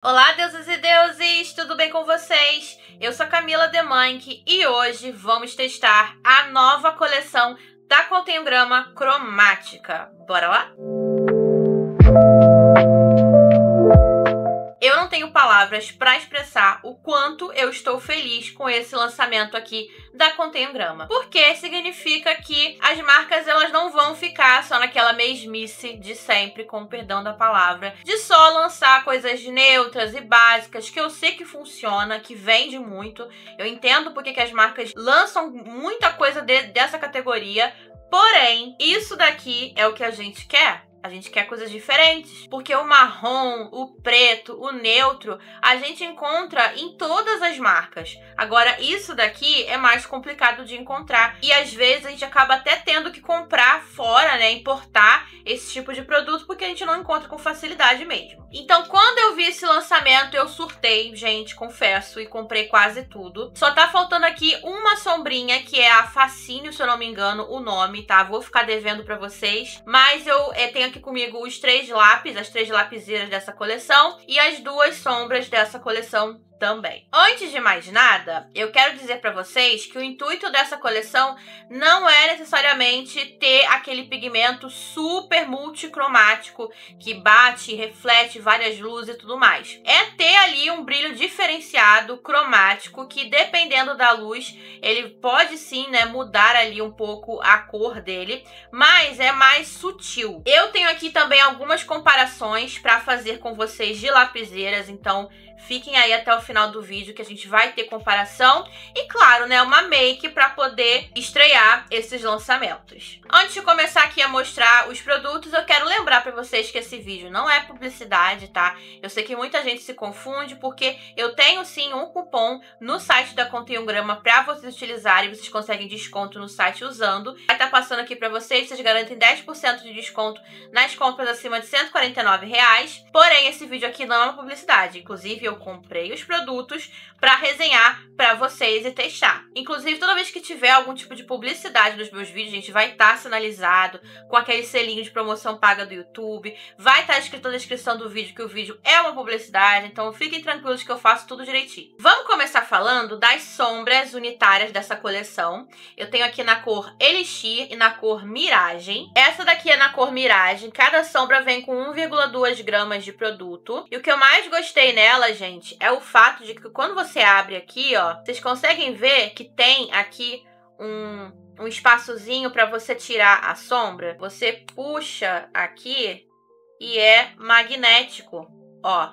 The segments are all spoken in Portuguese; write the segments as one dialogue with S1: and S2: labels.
S1: Olá, deusas e deuses! Tudo bem com vocês? Eu sou a Camila Demanque e hoje vamos testar a nova coleção da Contém um Grama Cromática. Bora lá? Eu não tenho palavras para expressar o quanto eu estou feliz com esse lançamento aqui da Contém um Grama. Porque significa que as marcas elas não vão ficar só naquela mesmice de sempre, com o perdão da palavra, de só lançar coisas neutras e básicas, que eu sei que funciona, que vende muito. Eu entendo porque que as marcas lançam muita coisa dessa categoria, porém, isso daqui é o que a gente quer. A gente quer coisas diferentes, porque o marrom, o preto, o neutro, a gente encontra em todas as marcas. Agora, isso daqui é mais complicado de encontrar e às vezes a gente acaba até tendo que comprar fora, né, importar esse tipo de produto, porque a gente não encontra com facilidade mesmo. Então, quando eu vi esse lançamento, eu surtei, gente, confesso, e comprei quase tudo. Só tá faltando aqui uma sombrinha, que é a Fascínio, se eu não me engano, o nome, tá? Vou ficar devendo pra vocês, mas eu tenho aqui comigo os 3 lápis, as 3 lapiseiras dessa coleção e as 2 sombras dessa coleção também. Antes de mais nada, eu quero dizer para vocês que o intuito dessa coleção não é necessariamente ter aquele pigmento super multicromático que bate, reflete várias luzes e tudo mais. É ter ali um brilho diferenciado, cromático, que dependendo da luz, ele pode sim, né, mudar ali um pouco a cor dele, mas é mais sutil. Eu tenho aqui também algumas comparações para fazer com vocês de lapiseiras, então fiquem aí até o final do vídeo que a gente vai ter comparação e, claro, né, uma make para poder estrear esses lançamentos. Antes de começar aqui a mostrar os produtos, eu quero lembrar para vocês que esse vídeo não é publicidade, tá? Eu sei que muita gente se confunde porque eu tenho sim um cupom no site da Contém um Grama para vocês utilizarem, vocês conseguem desconto no site usando. Vai estar passando aqui para vocês, vocês garantem 10% de desconto nas compras acima de R$ 149. Porém, esse vídeo aqui não é uma publicidade, inclusive eu comprei os produtos para resenhar para vocês e testar. Inclusive, toda vez que tiver algum tipo de publicidade nos meus vídeos, gente, vai estar sinalizado com aquele selinho de promoção paga do YouTube. Vai estar escrito na descrição do vídeo que o vídeo é uma publicidade, então fiquem tranquilos que eu faço tudo direitinho. Vamos começar falando das sombras unitárias dessa coleção. Eu tenho aqui na cor Elixir e na cor Miragem. Essa daqui é na cor Miragem. Cada sombra vem com 1,2 gramas de produto. E o que eu mais gostei nela, gente, é o fato de que quando você abre aqui, ó, vocês conseguem ver que tem aqui um espaçozinho para você tirar a sombra. Você puxa aqui e é magnético, ó.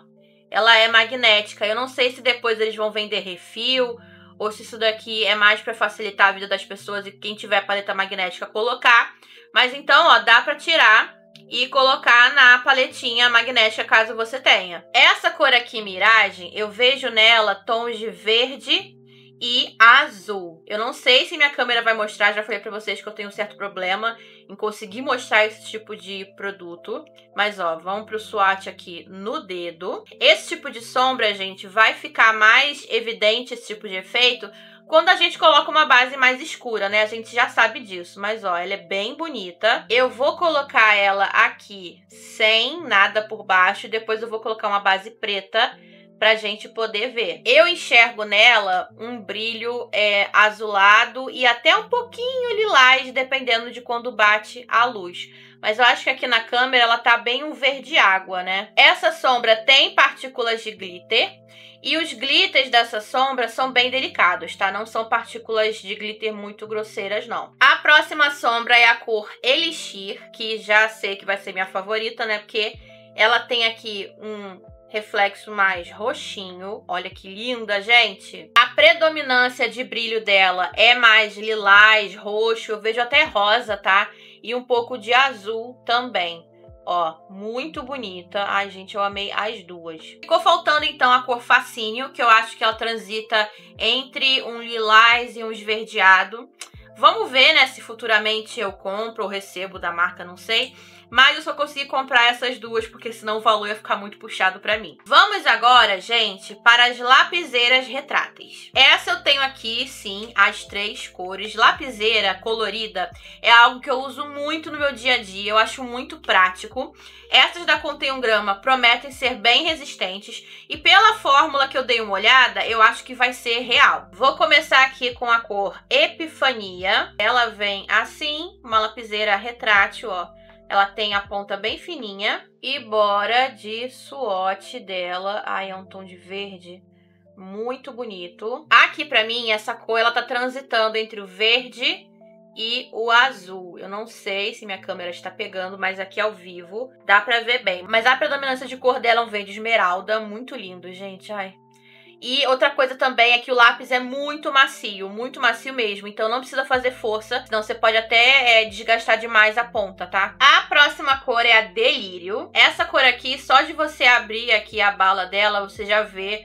S1: Ela é magnética. Eu não sei se depois eles vão vender refil ou se isso daqui é mais para facilitar a vida das pessoas e quem tiver paleta magnética colocar. Mas então, ó, dá para tirar e colocar na paletinha magnética caso você tenha. Essa cor aqui, Miragem, eu vejo nela tons de verde e azul. Eu não sei se minha câmera vai mostrar, já falei pra vocês que eu tenho um certo problema em conseguir mostrar esse tipo de produto. Mas ó, vamos pro swatch aqui no dedo. Esse tipo de sombra, gente, vai ficar mais evidente esse tipo de efeito quando a gente coloca uma base mais escura, né? A gente já sabe disso, mas ó, ela é bem bonita. Eu vou colocar ela aqui sem nada por baixo e depois eu vou colocar uma base preta pra gente poder ver. Eu enxergo nela um brilho azulado e até um pouquinho lilás, dependendo de quando bate a luz. Mas eu acho que aqui na câmera ela tá bem um verde água, né? Essa sombra tem partículas de glitter. E os glitters dessa sombra são bem delicados, tá? Não são partículas de glitter muito grosseiras, não. A próxima sombra é a cor Elixir, que já sei que vai ser minha favorita, né? Porque ela tem aqui um reflexo mais roxinho. Olha que linda, gente! A predominância de brilho dela é mais lilás, roxo, eu vejo até rosa, tá? E um pouco de azul também. Ó, muito bonita. Ai, gente, eu amei as duas. Ficou faltando, então, a cor Fascínio, que eu acho que ela transita entre um lilás e um esverdeado. Vamos ver, né, se futuramente eu compro ou recebo da marca, não sei. mas eu só consegui comprar essas duas, porque senão o valor ia ficar muito puxado pra mim. Vamos agora, gente, para as lapiseiras retráteis. Essa eu tenho aqui, sim, as 3 cores. Lapiseira colorida é algo que eu uso muito no meu dia a dia, eu acho muito prático. Essas da Contém um Grama prometem ser bem resistentes e pela fórmula que eu dei uma olhada, eu acho que vai ser real. Vou começar aqui com a cor Epifania. Ela vem assim, uma lapiseira retrátil, ó. Ela tem a ponta bem fininha e bora de swatch dela. Ai, é um tom de verde muito bonito. Aqui pra mim, essa cor, ela tá transitando entre o verde e o azul. Eu não sei se minha câmera está pegando, mas aqui ao vivo dá pra ver bem. Mas a predominância de cor dela é um verde esmeralda, muito lindo, gente. Ai. E outra coisa também é que o lápis é muito macio mesmo, então não precisa fazer força, senão você pode até desgastar demais a ponta, tá? A próxima cor é a Delírio. Essa cor aqui, só de você abrir aqui a bala dela, você já vê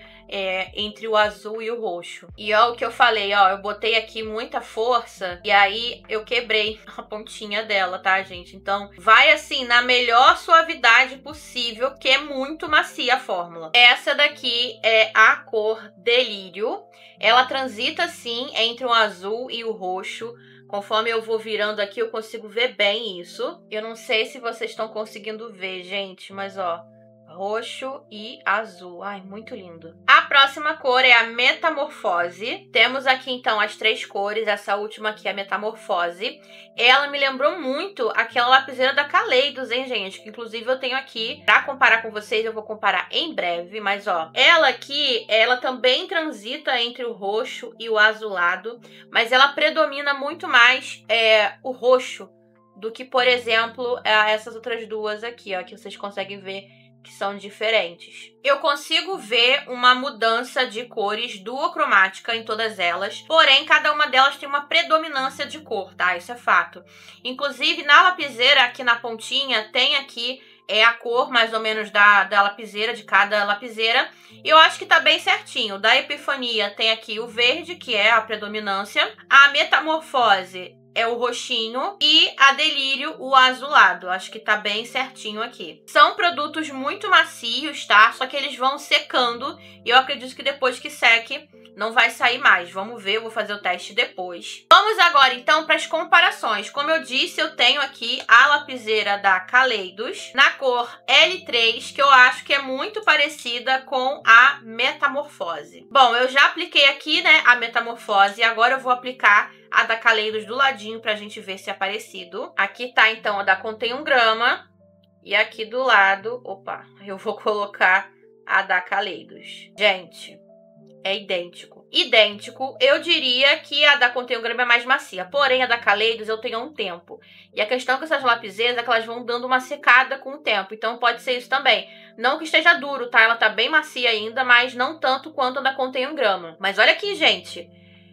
S1: entre o azul e o roxo. E ó, o que eu falei, ó, eu botei aqui muita força e aí eu quebrei a pontinha dela, tá, gente? Então vai assim, na melhor suavidade possível, que é muito macia a fórmula. Essa daqui é a cor Delírio. Ela transita, sim, entre o azul e o roxo. Conforme eu vou virando aqui, eu consigo ver bem isso. Eu não sei se vocês estão conseguindo ver, gente, mas ó, roxo e azul. Ai, muito lindo. A próxima cor é a Metamorfose. Temos aqui, então, as 3 cores. Essa última aqui é a Metamorfose. Ela me lembrou muito aquela lapiseira da Kaleidos, hein, gente? Que, inclusive, eu tenho aqui pra comparar com vocês. Eu vou comparar em breve. Mas, ó, ela aqui, ela também transita entre o roxo e o azulado. Mas ela predomina muito mais o roxo do que, por exemplo, essas outras duas aqui, ó. Que vocês conseguem ver que são diferentes. Eu consigo ver uma mudança de cores duocromática em todas elas, porém cada uma delas tem uma predominância de cor, tá? Isso é fato. Inclusive na lapiseira, aqui na pontinha, tem aqui a cor mais ou menos da lapiseira, de cada lapiseira, e eu acho que tá bem certinho. Da Epifania tem aqui o verde, que é a predominância. A Metamorfose é o roxinho e a Delírio o azulado. Acho que tá bem certinho aqui. São produtos muito macios, tá? Só que eles vão secando e eu acredito que depois que seque não vai sair mais. Vamos ver, eu vou fazer o teste depois. Vamos agora então para as comparações. Como eu disse, eu tenho aqui a lapiseira da Kaleidos na cor L3, que eu acho que é muito parecida com a Metamorfose. Bom, eu já apliquei aqui, né, a Metamorfose e agora eu vou aplicar a da Kaleidos do ladinho pra gente ver se é parecido. Aqui tá, então, a da Contém um Grama. E aqui do lado, opa, eu vou colocar a da Kaleidos. Gente, é idêntico. Idêntico, eu diria que a da Contém um Grama é mais macia. Porém, a da Kaleidos eu tenho há um tempo. E a questão com essas lapiseiras é que elas vão dando uma secada com o tempo. Então pode ser isso também. Não que esteja duro, tá? Ela tá bem macia ainda, mas não tanto quanto a da Contém um Grama. Mas olha aqui, gente.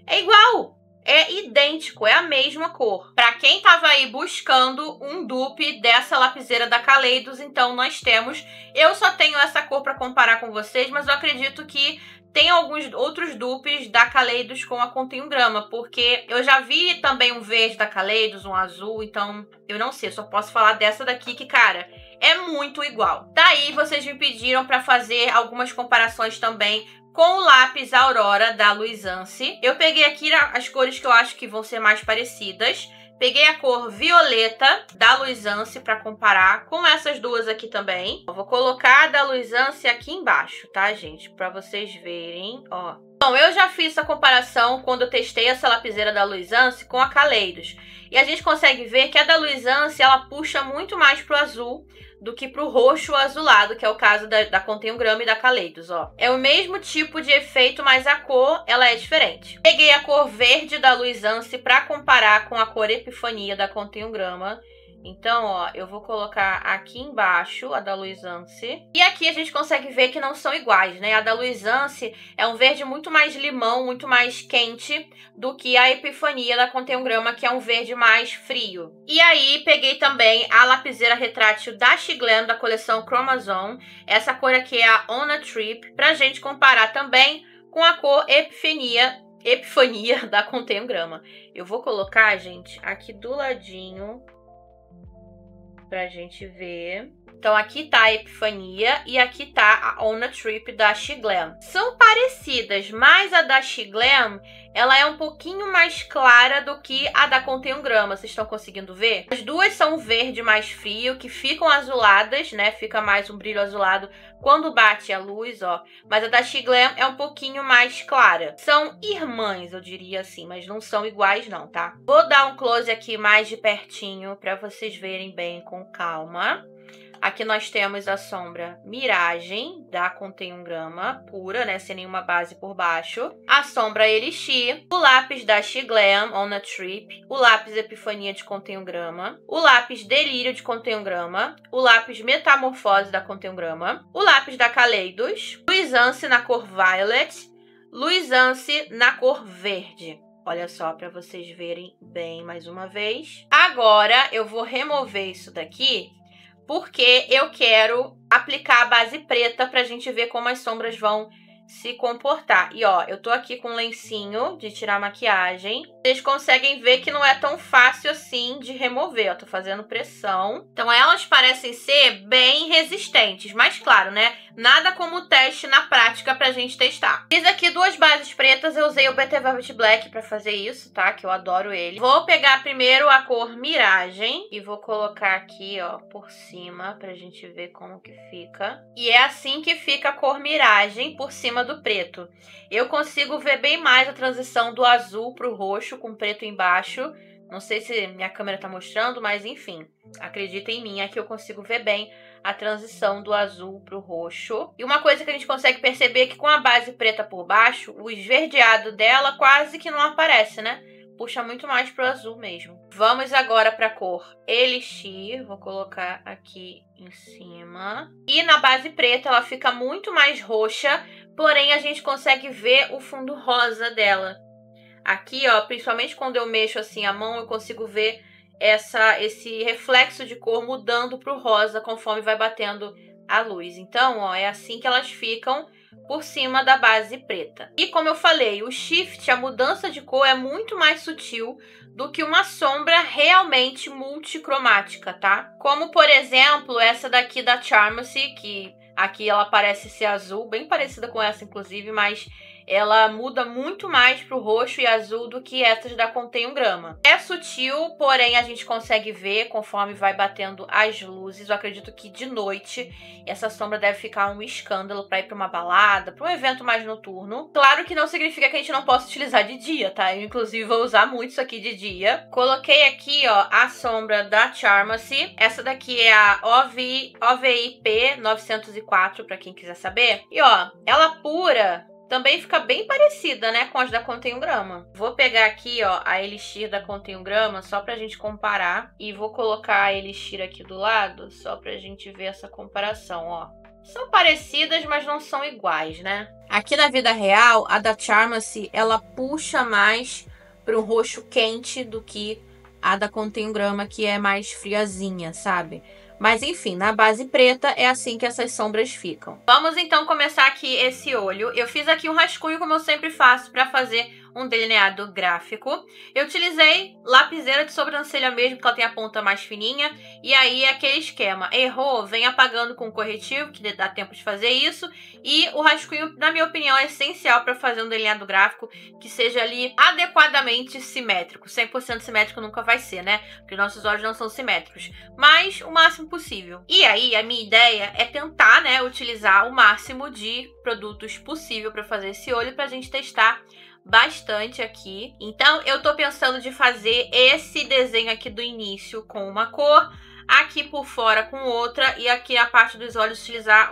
S1: É igual. É idêntico, é a mesma cor. Pra quem tava aí buscando um dupe dessa lapiseira da Kaleidos, então nós temos. Eu só tenho essa cor pra comparar com vocês, mas eu acredito que tem alguns outros dupes da Kaleidos com a Contém um Grama, porque eu já vi também um verde da Kaleidos, um azul, então eu não sei, só posso falar dessa daqui que, cara, é muito igual. Daí vocês me pediram pra fazer algumas comparações também com o lápis Aurora da Luisance. Eu peguei aqui as cores que eu acho que vão ser mais parecidas. Peguei a cor violeta da Luisance para comparar com essas duas aqui também. Eu vou colocar a da Luisance aqui embaixo, tá, gente? Para vocês verem, ó. Bom, eu já fiz essa comparação quando eu testei essa lapiseira da Luisance com a Kaleidos. E a gente consegue ver que a da Luisance, ela puxa muito mais pro azul do que pro roxo azulado, que é o caso da Contém um Grama e da Kaleidos, ó. É o mesmo tipo de efeito, mas a cor, ela é diferente. Peguei a cor verde da Luisance para comparar com a cor Epifania da Contém um Grama. Então, ó, eu vou colocar aqui embaixo a da Luisance. E aqui a gente consegue ver que não são iguais, né? A da Luisance é um verde muito mais limão, muito mais quente do que a Epifania da Contém um Grama, que é um verde mais frio. E aí, peguei também a lapiseira retrátil da Chiglam, da coleção Chromazone. Essa cor aqui é a On a Trip, pra gente comparar também com a cor Epifania da Contém um Grama. Eu vou colocar, gente, aqui do ladinho. pra gente ver. Então aqui tá a Epifania e aqui tá a On a Trip da She Glam. São parecidas, mas a da She Glam, ela é um pouquinho mais clara do que a da Contém um Grama. Vocês estão conseguindo ver? As duas são verde mais frio, que ficam azuladas, né? Fica mais um brilho azulado quando bate a luz, ó. Mas a da She Glam é um pouquinho mais clara. São irmãs, eu diria assim, mas não são iguais não, tá? Vou dar um close aqui mais de pertinho pra vocês verem bem com calma. Aqui nós temos a sombra Miragem, da Contém um Grama, pura, né? Sem nenhuma base por baixo. A sombra Elixir. O lápis da She Glam, On a Trip. O lápis Epifania de Contém um Grama. O lápis Delírio de Contém um Grama. O lápis Metamorfose da Contém um Grama. O lápis da Kaleidos. Luisance na cor Violet. Luisance na cor Verde. Olha só, para vocês verem bem mais uma vez. Agora, eu vou remover isso daqui, porque eu quero aplicar a base preta pra gente ver como as sombras vão se comportar. E ó, eu tô aqui com um lencinho de tirar maquiagem. Vocês conseguem ver que não é tão fácil assim de remover. Ó, tô fazendo pressão. Então elas parecem ser bem resistentes. Mas claro, né? Nada como teste na prática pra gente testar. Fiz aqui duas bases pretas. Eu usei o BT Velvet Black pra fazer isso, tá? Que eu adoro ele. Vou pegar primeiro a cor Miragem. E vou colocar aqui, ó, por cima. Pra gente ver como que fica. E é assim que fica a cor Miragem por cima do preto. Eu consigo ver bem mais a transição do azul pro roxo com preto embaixo. Não sei se minha câmera tá mostrando, mas enfim, acredita em mim, aqui eu consigo ver bem a transição do azul pro roxo. E uma coisa que a gente consegue perceber é que com a base preta por baixo, o esverdeado dela quase que não aparece, né? Puxa muito mais pro azul mesmo. Vamos agora para a cor Elixir. Vou colocar aqui em cima. E na base preta ela fica muito mais roxa, porém a gente consegue ver o fundo rosa dela. Aqui, ó, principalmente quando eu mexo assim a mão, eu consigo ver esse reflexo de cor mudando pro rosa conforme vai batendo a luz. Então, ó, é assim que elas ficam por cima da base preta. E como eu falei, o shift, a mudança de cor é muito mais sutil do que uma sombra realmente multicromática, tá? Como, por exemplo, essa daqui da Charmacy, que aqui ela parece ser azul, bem parecida com essa, inclusive, mas ela muda muito mais pro roxo e azul do que essas da Contém um Grama. É sutil, porém a gente consegue ver conforme vai batendo as luzes. Eu acredito que de noite essa sombra deve ficar um escândalo para ir para uma balada, para um evento mais noturno. Claro que não significa que a gente não possa utilizar de dia, tá? Eu, inclusive, vou usar muito isso aqui de dia. Coloquei aqui, ó, a sombra da Charmacy. Essa daqui é a OVIP 904, para quem quiser saber. E, ó, ela pura também fica bem parecida, né, com as da Contém um Grama. Vou pegar aqui, ó, a Elixir da Contém um Grama, só pra gente comparar. E vou colocar a Elixir aqui do lado, só pra gente ver essa comparação, ó. São parecidas, mas não são iguais, né? Aqui na vida real, a da Charmacy, ela puxa mais para um roxo quente do que a da Contém um Grama, que é mais friazinha, sabe? Mas enfim, na base preta é assim que essas sombras ficam. Vamos então começar aqui esse olho. Eu fiz aqui um rascunho, como eu sempre faço, para fazer um delineado gráfico. Eu utilizei lapiseira de sobrancelha mesmo, porque ela tem a ponta mais fininha. E aí é aquele esquema. Errou, vem apagando com corretivo, que dá tempo de fazer isso. E o rascunho, na minha opinião, é essencial para fazer um delineado gráfico que seja ali adequadamente simétrico. 100% simétrico nunca vai ser, né? Porque nossos olhos não são simétricos. Mas o máximo possível. E aí, a minha ideia é tentar, né, utilizar o máximo de produtos possível para fazer esse olho, pra gente testar bastante aqui. Então, eu tô pensando de fazer esse desenho aqui do início com uma cor, aqui por fora com outra, e aqui a parte dos olhos utilizar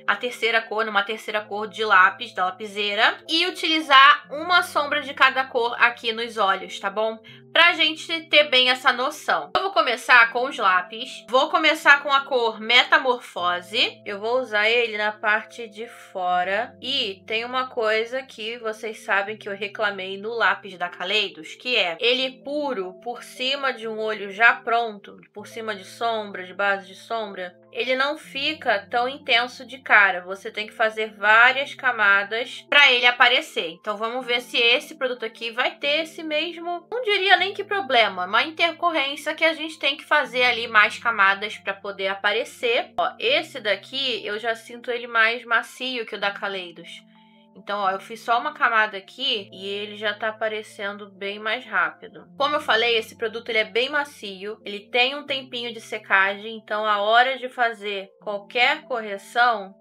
S1: a terceira cor, numa terceira cor de lápis, da lapiseira, e utilizar uma sombra de cada cor aqui nos olhos, tá bom? Pra gente ter bem essa noção. Eu vou começar com os lápis. Vou começar com a cor Metamorfose. Eu vou usar ele na parte de fora. E tem uma coisa que vocês sabem que eu reclamei no lápis da Kaleidos, que é ele puro por cima de um olho já pronto, por cima de sombra, de base de sombra, ele não fica tão intenso de cara. Você tem que fazer várias camadas para ele aparecer. Então vamos ver se esse produto aqui vai ter esse mesmo, não diria nem nem que problema, uma intercorrência que a gente tem que fazer ali mais camadas para poder aparecer. Ó, esse daqui eu já sinto ele mais macio que o da Kaleidos. Então, ó, eu fiz só uma camada aqui e ele já tá aparecendo bem mais rápido. Como eu falei, esse produto ele é bem macio, ele tem um tempinho de secagem, então a hora de fazer qualquer correção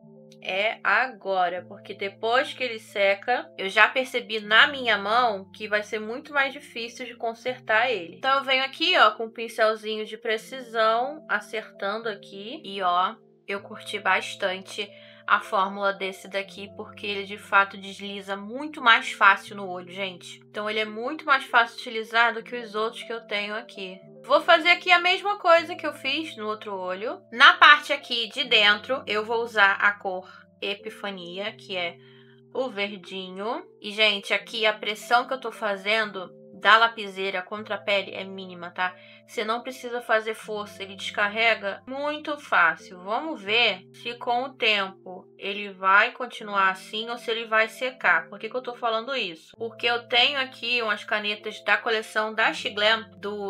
S1: é agora, porque depois que ele seca, eu já percebi na minha mão que vai ser muito mais difícil de consertar ele. Então eu venho aqui, ó, com um pincelzinho de precisão, acertando aqui e ó, eu curti bastante a fórmula desse daqui, porque ele de fato desliza muito mais fácil no olho, gente. Então ele é muito mais fácil de utilizar do que os outros que eu tenho aqui. Vou fazer aqui a mesma coisa que eu fiz no outro olho. Na parte aqui de dentro, eu vou usar a cor Epifania, que é o verdinho. E, gente, aqui a pressão que eu tô fazendo da lapiseira contra a pele é mínima, tá? Você não precisa fazer força, ele descarrega muito fácil. Vamos ver se com o tempo ele vai continuar assim ou se ele vai secar. Por que que eu tô falando isso? Porque eu tenho aqui umas canetas da coleção da Shiglam,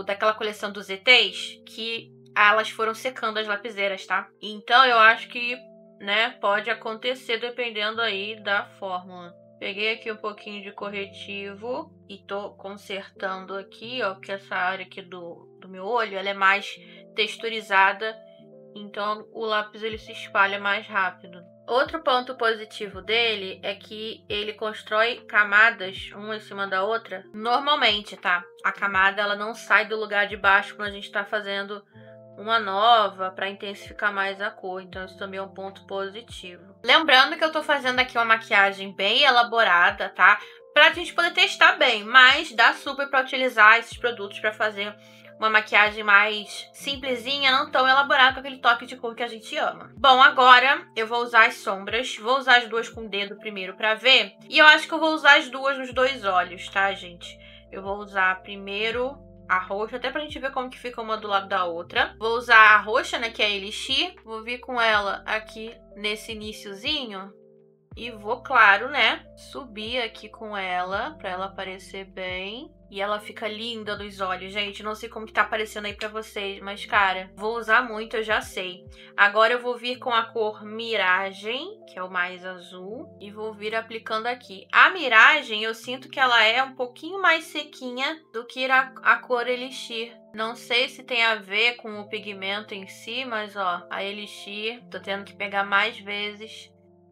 S1: daquela coleção dos ETs, que elas foram secando as lapiseiras, tá? Então eu acho que, né, pode acontecer dependendo aí da fórmula. Peguei aqui um pouquinho de corretivo e tô consertando aqui, ó, que essa área aqui do meu olho, ela é mais texturizada, então o lápis ele se espalha mais rápido. Outro ponto positivo dele é que ele constrói camadas uma em cima da outra normalmente, tá? A camada ela não sai do lugar de baixo quando a gente tá fazendo uma nova para intensificar mais a cor, então isso também é um ponto positivo. Lembrando que eu tô fazendo aqui uma maquiagem bem elaborada, tá? Pra gente poder testar bem, mas dá super pra utilizar esses produtos pra fazer uma maquiagem mais simplesinha, não tão elaborada, com aquele toque de cor que a gente ama. Bom, agora eu vou usar as sombras, vou usar as duas com o dedo primeiro pra ver, e eu acho que eu vou usar as duas nos dois olhos, tá, gente? Eu vou usar primeiro a roxa, até pra gente ver como que fica uma do lado da outra. Vou usar a roxa, né, que é a Elixir. Vou vir com ela aqui nesse iniciozinho. E vou, claro, né, subir aqui com ela, pra ela aparecer bem. E ela fica linda nos olhos, gente. Não sei como que tá aparecendo aí pra vocês, mas, cara, vou usar muito, eu já sei. Agora eu vou vir com a cor Miragem, que é o mais azul. E vou vir aplicando aqui. A Miragem, eu sinto que ela é um pouquinho mais sequinha do que a cor Elixir. Não sei se tem a ver com o pigmento em si, mas, ó, a Elixir, tô tendo que pegar mais vezes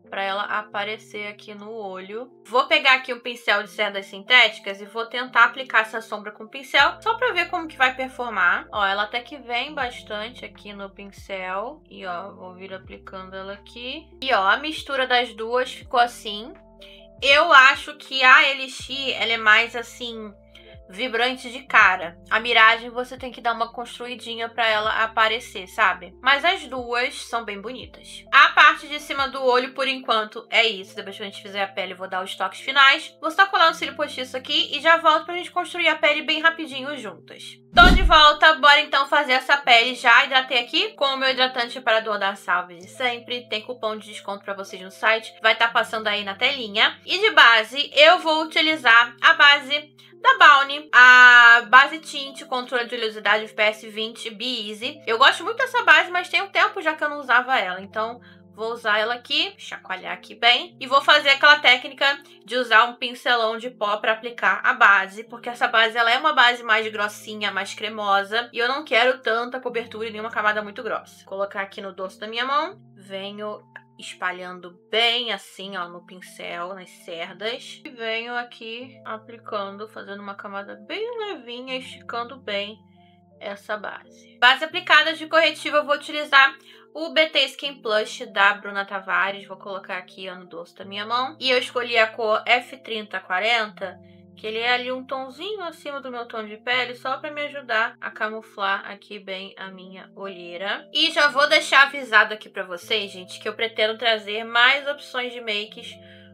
S1: para ela aparecer aqui no olho. Vou pegar aqui um pincel de cerdas sintéticas e vou tentar aplicar essa sombra com o pincel, só para ver como que vai performar. Ó, ela até que vem bastante aqui no pincel. E ó, vou vir aplicando ela aqui. E ó, a mistura das duas ficou assim. Eu acho que a Elixir, ela é mais assim, vibrante de cara. A Miragem você tem que dar uma construidinha pra ela aparecer, sabe? Mas as duas são bem bonitas. A parte de cima do olho, por enquanto, é isso. Depois que a gente fizer a pele, eu vou dar os toques finais. Vou estar colando o cílio postiço aqui e já volto pra gente construir a pele bem rapidinho juntas. Tô de volta, bora então fazer essa pele. Já hidratei aqui com o meu hidratante reparador da Salve de sempre. Tem cupom de desconto pra vocês no site. Vai estar passando aí na telinha. E de base, eu vou utilizar a base da Balmy, a base tinte controle de oleosidade FPS 20 Be Easy. Eu gosto muito dessa base, mas tem um tempo já que eu não usava ela, então vou usar ela aqui, chacoalhar aqui bem, e vou fazer aquela técnica de usar um pincelão de pó para aplicar a base, porque essa base ela é uma base mais grossinha, mais cremosa, e eu não quero tanta cobertura e nenhuma camada muito grossa. Vou colocar aqui no dorso da minha mão, venho espalhando bem assim, ó, no pincel, nas cerdas. E venho aqui aplicando, fazendo uma camada bem levinha, esticando bem essa base. Base aplicada de corretivo, eu vou utilizar o BT Skin Plush da Bruna Tavares. Vou colocar aqui, ó, no dorso da minha mão. E eu escolhi a cor F3040, que ele é ali um tonzinho acima do meu tom de pele, só para me ajudar a camuflar aqui bem a minha olheira. E já vou deixar avisado aqui para vocês, gente, que eu pretendo trazer mais opções de makes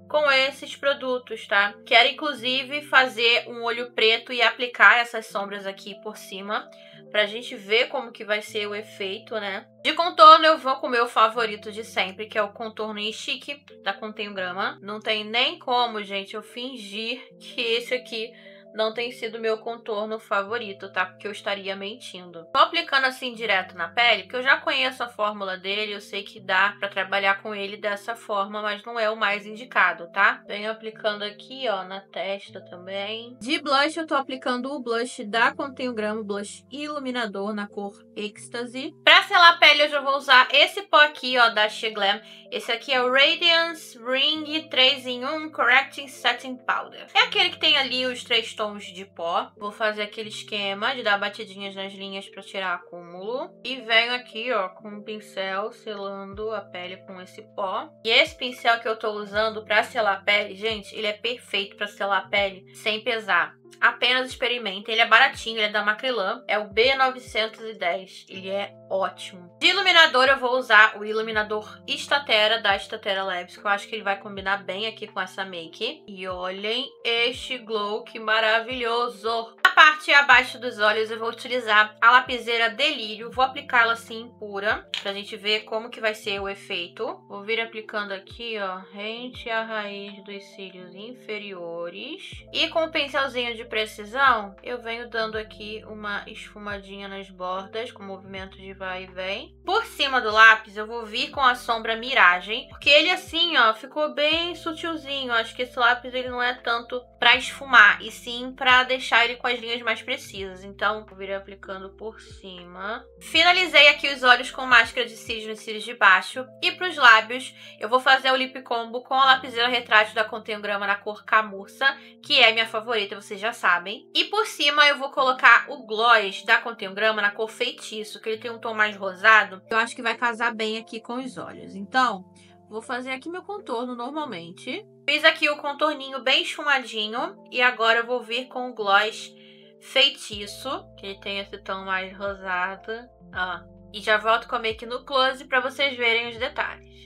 S1: com esses produtos, tá? Quero, inclusive, fazer um olho preto e aplicar essas sombras aqui por cima, pra gente ver como que vai ser o efeito, né? De contorno, eu vou com o meu favorito de sempre, que é o contorno Chic, da Contém Grama. Não tem nem como, gente, eu fingir que esse aqui não tem sido meu contorno favorito, tá? Porque eu estaria mentindo. Tô aplicando assim direto na pele, porque eu já conheço a fórmula dele, eu sei que dá pra trabalhar com ele dessa forma, mas não é o mais indicado, tá? Venho aplicando aqui, ó, na testa também. De blush, eu tô aplicando o blush da Contém um Grama, blush iluminador na cor Ecstasy. Pra selar a pele, eu já vou usar esse pó aqui, ó, da She Glam. Esse aqui é o Radiance Ring 3 em 1 Correcting Setting Powder. É aquele que tem ali os 3 tons de pó. Vou fazer aquele esquema de dar batidinhas nas linhas pra tirar acúmulo. E venho aqui, ó, com um pincel selando a pele com esse pó. E esse pincel que eu tô usando pra selar a pele, gente, ele é perfeito pra selar a pele sem pesar. Apenas experimentem, ele é baratinho, ele é da Macrylan, é o B910, ele é ótimo. De iluminador eu vou usar o iluminador Statera da Statera Labs, que eu acho que ele vai combinar bem aqui com essa make. E olhem este glow, que maravilhoso! Na parte abaixo dos olhos eu vou utilizar a lapiseira Delírio, vou aplicá-la assim pura, pra gente ver como que vai ser o efeito. Vou vir aplicando aqui, ó, rente à raiz dos cílios inferiores. E com o pincelzinho de precisão, eu venho dando aqui uma esfumadinha nas bordas, com movimento de vai e vem. Por cima do lápis, eu vou vir com a sombra Miragem, porque ele assim, ó, ficou bem sutilzinho. Acho que esse lápis, ele não é tanto pra esfumar, e sim pra deixar ele com as linhas mais precisas. Então, vou vir aplicando por cima. Finalizei aqui os olhos com máscara de cílios nos cílios de baixo. E pros lábios, eu vou fazer o lip combo com a lapiseira retrátil da Contém um Grama na cor Camurça, que é minha favorita, vocês já sabem. E por cima eu vou colocar o gloss da Contém um Grama na cor Feitiço, que ele tem um tom mais rosado. Eu acho que vai casar bem aqui com os olhos. Então, vou fazer aqui meu contorno normalmente. Fiz aqui o contorninho bem esfumadinho. E agora eu vou vir com o gloss Feitiço, que ele tem esse tom mais rosado. Ó. E já volto com a make no close pra vocês verem os detalhes.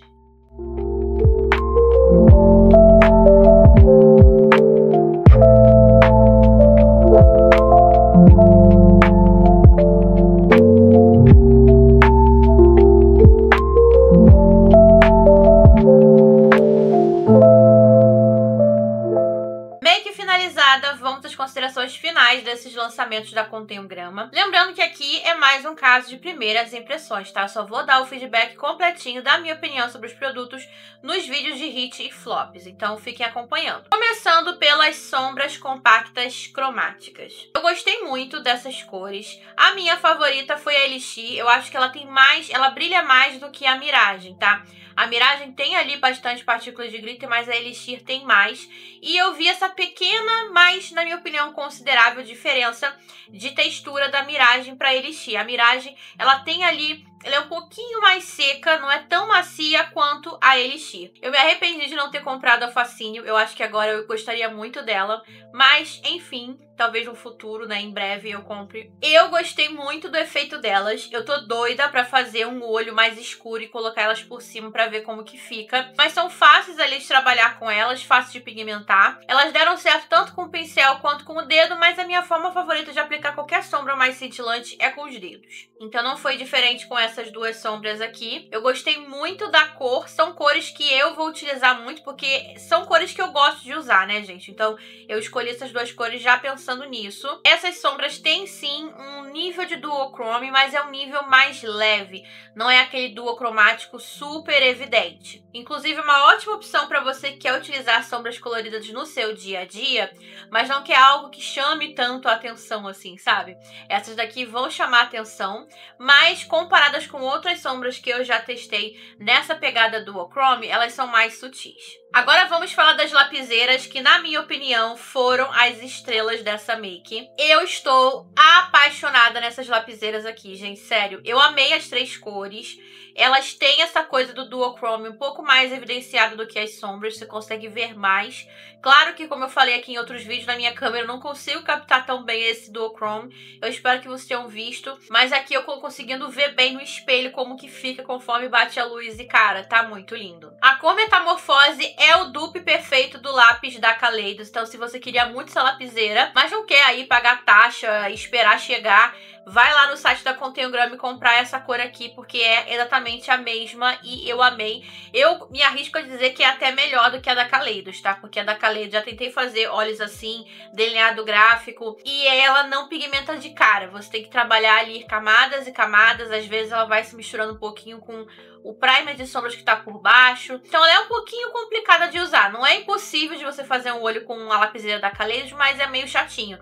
S1: Vamos às considerações finais desses lançamentos da Contém um Grama. Lembrando que aqui é mais um caso de primeiras impressões, tá? Só vou dar o feedback completinho da minha opinião sobre os produtos nos vídeos de hit e flops, então fiquem acompanhando. Começando pelas sombras compactas cromáticas. Eu gostei muito dessas cores. A minha favorita foi a Elixir. Eu acho que ela tem mais, ela brilha mais do que a Miragem, tá? A Miragem tem ali bastante partículas de glitter, mas a Elixir tem mais. E eu vi essa pequena, mas na minha opinião considerável diferença de textura da Miragem para a Elixir. A Miragem, ela tem ali, ela é um pouquinho mais seca, não é tão macia quanto a Elixir. Eu me arrependi de não ter comprado a Fascínio, eu acho que agora eu gostaria muito dela, mas enfim, talvez no futuro, né, em breve eu compre. Eu gostei muito do efeito delas, eu tô doida pra fazer um olho mais escuro e colocar elas por cima pra ver como que fica. Mas são fáceis ali de trabalhar com elas, fáceis de pigmentar. Elas deram certo tanto com o pincel quanto com o dedo, mas a minha forma favorita de aplicar qualquer sombra mais cintilante é com os dedos. Então não foi diferente com essas duas sombras aqui. Eu gostei muito da cor, são cores que eu vou utilizar muito, porque são cores que eu gosto de usar, né, gente? Então eu escolhi essas duas cores já pensando nisso. Essas sombras têm sim um nível de duochrome, mas é um nível mais leve. Não é aquele duocromático super evidente. Inclusive, uma ótima opção para você que quer utilizar sombras coloridas no seu dia a dia, mas não quer algo que chame tanto a atenção assim, sabe? Essas daqui vão chamar a atenção, mas comparadas com outras sombras que eu já testei nessa pegada duochrome, elas são mais sutis. Agora vamos falar das lapiseiras que, na minha opinião, foram as estrelas dessa make. Eu estou apaixonada nessas lapiseiras aqui, gente, sério. Eu amei as três cores. Elas têm essa coisa do duochrome um pouco mais evidenciado do que as sombras, você consegue ver mais. Claro que, como eu falei aqui em outros vídeos, na minha câmera eu não consigo captar tão bem esse duochrome. Eu espero que vocês tenham visto, mas aqui eu tô conseguindo ver bem no espelho como que fica conforme bate a luz e, cara, tá muito lindo. A cor Metamorfose é o dupe perfeito do lápis da Kaleidos. Então, se você queria muito essa lapiseira, mas não quer aí pagar taxa, esperar chegar, vai lá no site da Contém um Grama e comprar essa cor aqui, porque é exatamente a mesma e eu amei. Eu me arrisco a dizer que é até melhor do que a da Kaleidos, tá? Porque a da Kaleidos já tentei fazer olhos assim, delineado gráfico, e ela não pigmenta de cara. Você tem que trabalhar ali camadas e camadas, às vezes ela vai se misturando um pouquinho com o primer de sombras que tá por baixo. Então ela é um pouquinho complicada de usar. Não é impossível de você fazer um olho com a lapiseira da Kaleidos, mas é meio chatinho.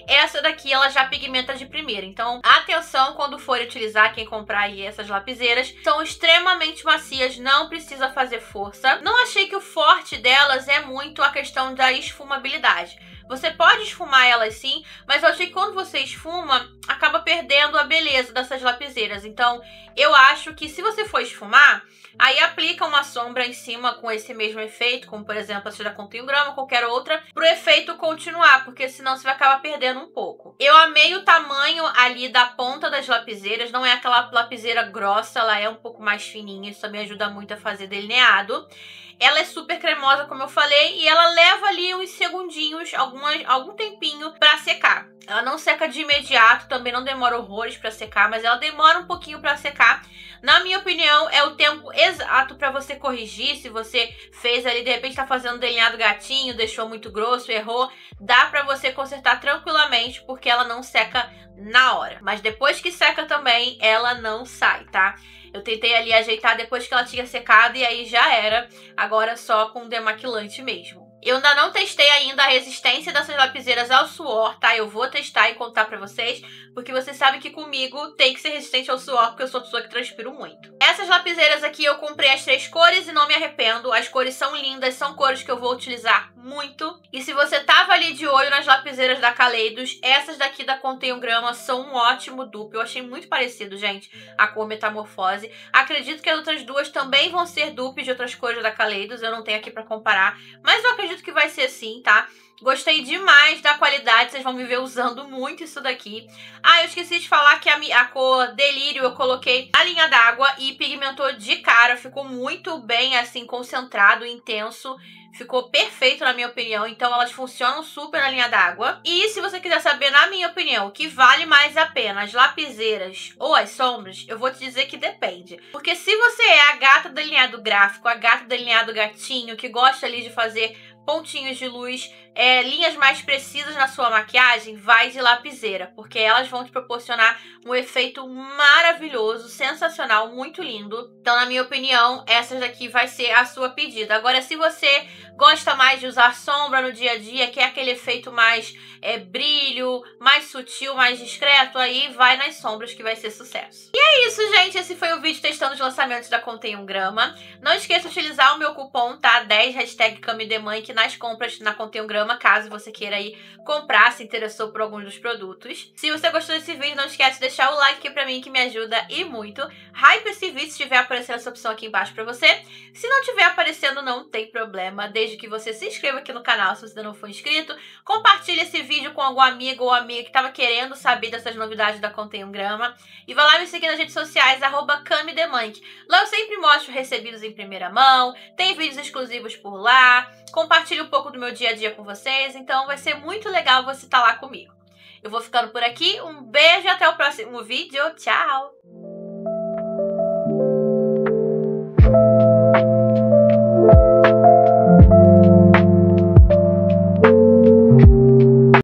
S1: Essa daqui, ela já pigmenta de primeira. Então, atenção quando for utilizar, quem comprar aí essas lapiseiras. São extremamente macias, não precisa fazer força. Não achei que o forte delas é muito a questão da esfumabilidade. Você pode esfumar elas sim, mas eu achei que quando você esfuma, acaba perdendo a beleza dessas lapiseiras. Então, eu acho que se você for esfumar, aí aplica uma sombra em cima com esse mesmo efeito, como por exemplo essa da Contém um Grama, qualquer outra, pro efeito continuar, porque senão você vai acabar perdendo um pouco. Eu amei o tamanho ali da ponta das lapiseiras, não é aquela lapiseira grossa, ela é um pouco mais fininha, isso também ajuda muito a fazer delineado. Ela é super cremosa, como eu falei, e ela leva ali uns segundinhos, algum tempinho pra secar. Ela não seca de imediato, também não demora horrores pra secar, mas ela demora um pouquinho pra secar. Na minha opinião, é o tempo exato pra você corrigir. Se você fez ali, de repente tá fazendo delineado gatinho, deixou muito grosso, errou, dá pra você consertar tranquilamente, porque ela não seca na hora. Mas depois que seca também, ela não sai, tá? Eu tentei ali ajeitar depois que ela tinha secado e aí já era. Agora só com demaquilante mesmo. Eu ainda não testei ainda a resistência dessas lapiseiras ao suor, tá? Eu vou testar e contar pra vocês, porque vocês sabem que comigo tem que ser resistente ao suor, porque eu sou pessoa que transpiro muito. Essas lapiseiras aqui eu comprei as 3 cores e não me arrependo. As cores são lindas, são cores que eu vou utilizar muito. E se você tava ali de olho nas lapiseiras da Kaleidos, essas daqui da Contém um Grama são um ótimo dupe. Eu achei muito parecido, gente, a cor Metamorfose. Acredito que as outras duas também vão ser dupes de outras cores da Kaleidos, eu não tenho aqui pra comparar, mas eu acredito que vai ser assim, tá? Gostei demais da qualidade, vocês vão me ver usando muito isso daqui. Ah, eu esqueci de falar que a cor Delírio eu coloquei a linha d'água e pigmentou de cara, ficou muito bem assim, concentrado, intenso. Ficou perfeito na minha opinião, então elas funcionam super na linha d'água. E se você quiser saber, na minha opinião, o que vale mais a pena, as lapiseiras ou as sombras, eu vou te dizer que depende. Porque se você é a gata do delineado gráfico, a gata do delineado gatinho, que gosta ali de fazer pontinhos de luz, linhas mais precisas na sua maquiagem, vai de lapiseira, porque elas vão te proporcionar um efeito maravilhoso, sensacional, muito lindo. Então, na minha opinião, essas daqui vai ser a sua pedida. Agora, se você gosta mais de usar sombra no dia a dia, quer aquele efeito mais brilho, mais sutil, mais discreto, aí vai nas sombras que vai ser sucesso. E é isso, gente. Esse foi o vídeo testando os lançamentos da Contém um Grama. Não esqueça de utilizar o meu cupom, tá? 10 #CamiDeMãe nas compras na Contém um Grama, caso você queira aí comprar, se interessou por alguns dos produtos. Se você gostou desse vídeo, não esquece de deixar o like aqui pra mim, que me ajuda e muito. Hype esse vídeo se estiver aparecendo essa opção aqui embaixo pra você. Se não estiver aparecendo, não tem problema, desde que você se inscreva aqui no canal se você ainda não for inscrito. Compartilhe esse vídeo com algum amigo ou amiga que tava querendo saber dessas novidades da Contém um Grama. E vai lá me seguir nas redes sociais, @CamiDeMãe. Lá eu sempre mostro recebidos em primeira mão, tem vídeos exclusivos por lá, compartilho um pouco do meu dia a dia com vocês, então vai ser muito legal você estar lá comigo. Eu vou ficando por aqui, um beijo e até o próximo vídeo, tchau!